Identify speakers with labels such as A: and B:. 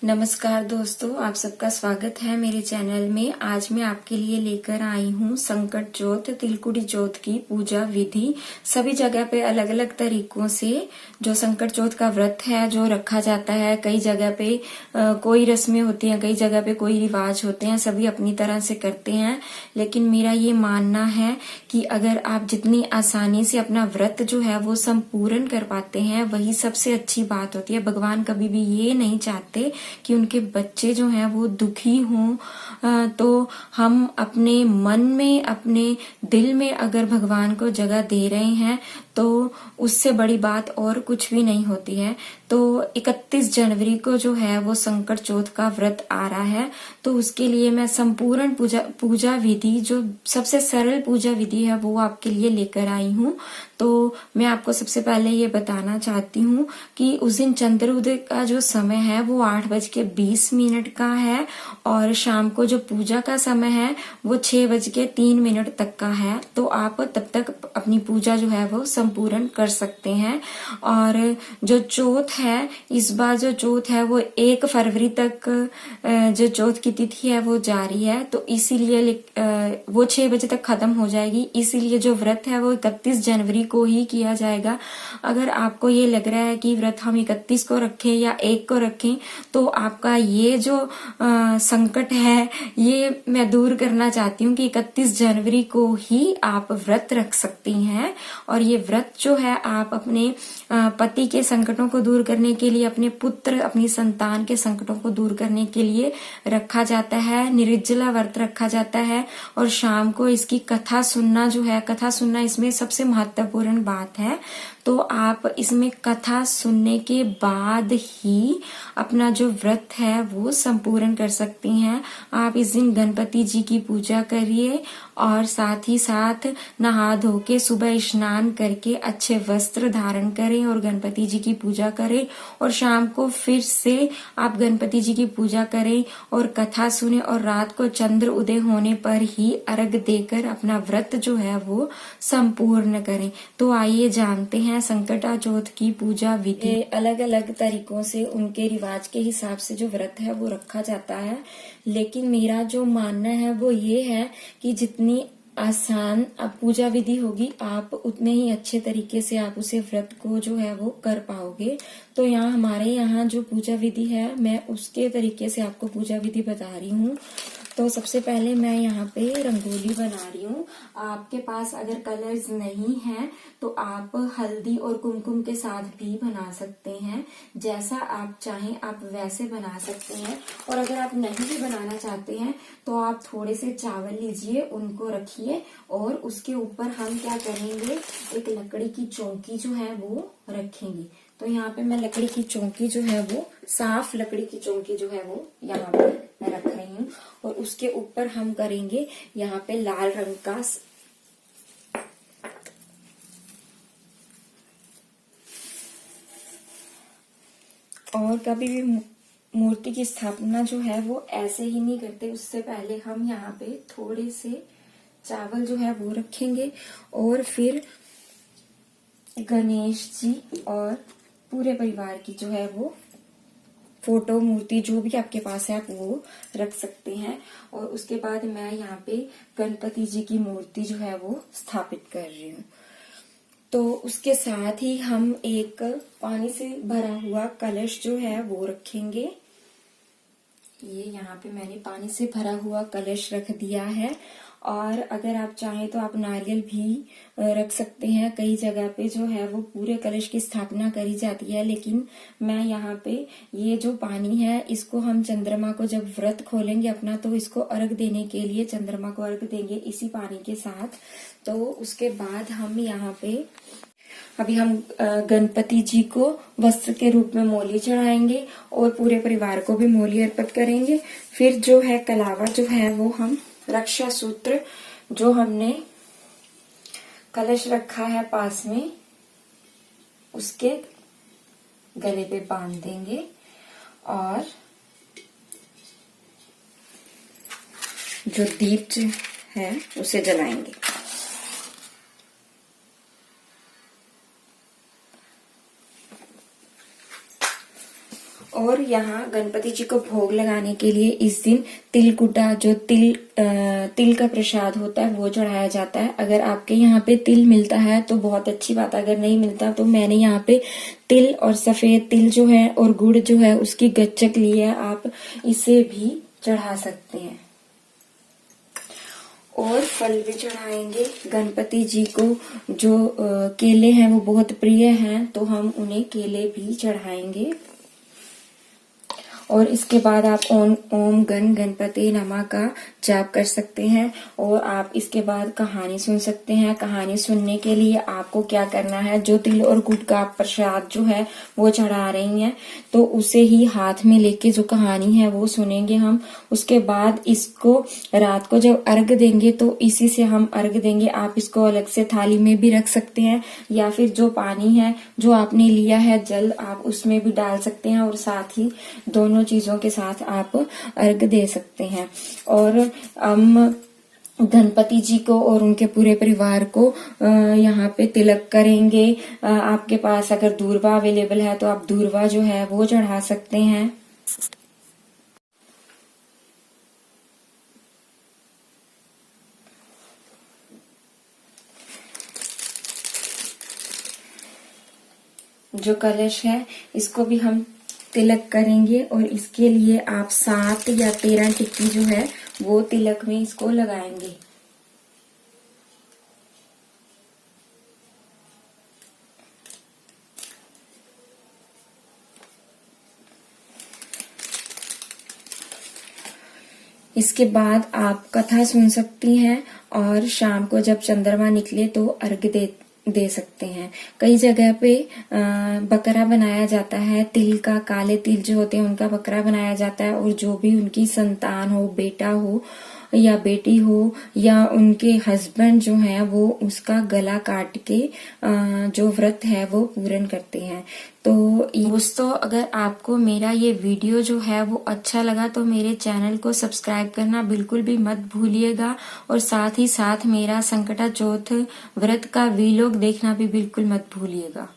A: नमस्कार दोस्तों, आप सबका स्वागत है मेरे चैनल में। आज मैं आपके लिए लेकर आई हूँ संकट चौथ तिलकुटी चौथ की पूजा विधि। सभी जगह पे अलग अलग तरीकों से जो संकट चौथ का व्रत है जो रखा जाता है। कई जगह पे कोई रस्में होती हैं, कई जगह पे कोई रिवाज होते हैं, सभी अपनी तरह से करते हैं। लेकिन मेरा ये मानना है कि अगर आप जितनी आसानी से अपना व्रत जो है वो संपूर्ण कर पाते हैं वही सबसे अच्छी बात होती है। भगवान कभी भी ये नहीं चाहते कि उनके बच्चे जो हैं वो दुखी हों। तो हम अपने मन में, अपने दिल में अगर भगवान को जगह दे रहे हैं तो उससे बड़ी बात और कुछ भी नहीं होती है। तो 31 जनवरी को जो है वो संकट चौथ का व्रत आ रहा है, तो उसके लिए मैं संपूर्ण पूजा विधि, जो सबसे सरल पूजा विधि है, वो आपके लिए लेकर आई हूँ। तो मैं आपको सबसे पहले ये बताना चाहती हूँ कि उस दिन चंद्रोदय का जो समय है वो 8:20 का है और शाम को जो पूजा का समय है वो 6:03 तक का है। तो आप तब तक अपनी पूजा जो है वो संपूर्ण कर सकते हैं। और जो चौथ है, इस बार जो चौथ है वो 1 फरवरी तक जो चौथ की तिथि है वो जारी है, तो इसीलिए वो 6 बजे तक खत्म हो जाएगी। इसीलिए जो व्रत है वो 31 जनवरी को ही किया जाएगा। अगर आपको ये लग रहा है कि व्रत हम 31 को रखें या 1 को रखें, तो आपका ये जो संकट है ये मैं दूर करना चाहती हूँ कि 31 जनवरी को ही आप व्रत रख सकती हैं। और ये व्रत जो है आप अपने पति के संकटों को दूर करने के लिए, अपने पुत्र, अपनी संतान के संकटों को दूर करने के लिए रखा जाता है। निर्जला व्रत रखा जाता है और शाम को इसकी कथा सुनना जो है, कथा सुनना इसमें सबसे महत्वपूर्ण बात है। तो आप इसमें कथा सुनने के बाद ही अपना जो व्रत है वो संपूर्ण कर सकती हैं। आप इस दिन गणपति जी की पूजा करिए और साथ ही साथ नहा धो के सुबह स्नान करके अच्छे वस्त्र धारण करें और गणपति जी की पूजा करें। और शाम को फिर से आप गणपति जी की पूजा करें और कथा सुने और रात को चंद्र उदय होने पर ही अर्घ देकर अपना व्रत जो है वो संपूर्ण करें। तो आइए जानते हैं संकटा चौथ की पूजा विधि। अलग अलग तरीकों से उनके रिवाज के हिसाब से जो व्रत है वो रखा जाता है, लेकिन मेरा जो मानना है वो ये है कि जितनी आसान पूजा विधि होगी आप उतने ही अच्छे तरीके से आप उसे व्रत को जो है वो कर पाओगे। तो यहाँ हमारे यहाँ जो पूजा विधि है मैं उसके तरीके से आपको पूजा विधि बता रही हूँ। तो सबसे पहले मैं यहाँ पे रंगोली बना रही हूँ। आपके पास अगर कलर्स नहीं है तो आप हल्दी और कुमकुम के साथ भी बना सकते हैं। जैसा आप चाहें आप वैसे बना सकते हैं। और अगर आप नहीं भी बनाना चाहते हैं तो आप थोड़े से चावल लीजिए, उनको रखिए और उसके ऊपर हम क्या करेंगे, एक लकड़ी की चौकी जो है वो रखेंगे। तो यहाँ पे मैं लकड़ी की चौकी जो है वो, साफ लकड़ी की चौकी जो है वो यहाँ पे मैं रख रही हूँ। और उसके ऊपर हम करेंगे यहाँ पे लाल रंग का और कभी भी मूर्ति की स्थापना जो है वो ऐसे ही नहीं करते। उससे पहले हम यहाँ पे थोड़े से चावल जो है वो रखेंगे और फिर गणेश जी और पूरे परिवार की जो है वो फोटो, मूर्ति जो भी आपके पास है आप वो रख सकते हैं। और उसके बाद मैं यहाँ पे गणपति जी की मूर्ति जो है वो स्थापित कर रही हूँ। तो उसके साथ ही हम एक पानी से भरा हुआ कलश जो है वो रखेंगे। ये यहाँ पे मैंने पानी से भरा हुआ कलश रख दिया है। और अगर आप चाहें तो आप नारियल भी रख सकते हैं। कई जगह पे जो है वो पूरे कलश की स्थापना करी जाती है, लेकिन मैं यहाँ पे ये जो पानी है इसको हम चंद्रमा को जब व्रत खोलेंगे अपना तो इसको अर्घ देने के लिए चंद्रमा को अर्घ देंगे इसी पानी के साथ। तो उसके बाद हम यहाँ पे अभी हम गणपति जी को वस्त्र के रूप में मोली चढ़ाएंगे और पूरे परिवार को भी मोली अर्पित करेंगे। फिर जो है कलावा जो है वो हम रक्षा सूत्र जो हमने कलश रखा है पास में उसके गले पे बांध देंगे और जो दीप है उसे जलाएंगे। और यहाँ गणपति जी को भोग लगाने के लिए इस दिन तिलकुटा जो तिल का प्रसाद होता है वो चढ़ाया जाता है। अगर आपके यहाँ पे तिल मिलता है तो बहुत अच्छी बात है, अगर नहीं मिलता तो मैंने यहाँ पे तिल और सफेद तिल जो है और गुड़ जो है उसकी गच्चक ली है, आप इसे भी चढ़ा सकते हैं। और फल भी चढ़ाएंगे गणपति जी को। जो केले हैं वो बहुत प्रिय हैं तो हम उन्हें केले भी चढ़ाएंगे। और इसके बाद आप ओम गण गणपति नमः का जाप कर सकते हैं और आप इसके बाद कहानी सुन सकते हैं। कहानी सुनने के लिए आपको क्या करना है, जो तिल और गुड़ का प्रसाद जो है वो चढ़ा रही हैं तो उसे ही हाथ में लेके जो कहानी है वो सुनेंगे हम। उसके बाद इसको रात को जब अर्घ देंगे तो इसी से हम अर्घ देंगे। आप इसको अलग से थाली में भी रख सकते हैं या फिर जो पानी है जो आपने लिया है जल आप उसमें भी डाल सकते हैं और साथ ही दोनों चीजों के साथ आप अर्घ दे सकते हैं। और हम गणपति जी को और उनके पूरे परिवार को यहाँ पे तिलक करेंगे। आपके पास अगर दूर्वा अवेलेबल है तो आप दूर्वा जो है वो चढ़ा सकते हैं। जो कलश है इसको भी हम तिलक करेंगे और इसके लिए आप 7 या 13 टिक्की जो है वो तिलक में इसको लगाएंगे। इसके बाद आप कथा सुन सकती हैं और शाम को जब चंद्रमा निकले तो अर्घ दे सकते हैं। कई जगह पे बकरा बनाया जाता है, तिल का, काले तिल जो होते हैं उनका बकरा बनाया जाता है और जो भी उनकी संतान हो, बेटा हो या बेटी हो या उनके हस्बैंड जो है वो उसका गला काट के जो व्रत है वो पूर्ण करते हैं। तो दोस्तों अगर आपको मेरा ये वीडियो जो है वो अच्छा लगा तो मेरे चैनल को सब्सक्राइब करना बिल्कुल भी मत भूलिएगा और साथ ही साथ मेरा संकटा चौथ व्रत का वीलॉग देखना भी बिल्कुल मत भूलिएगा।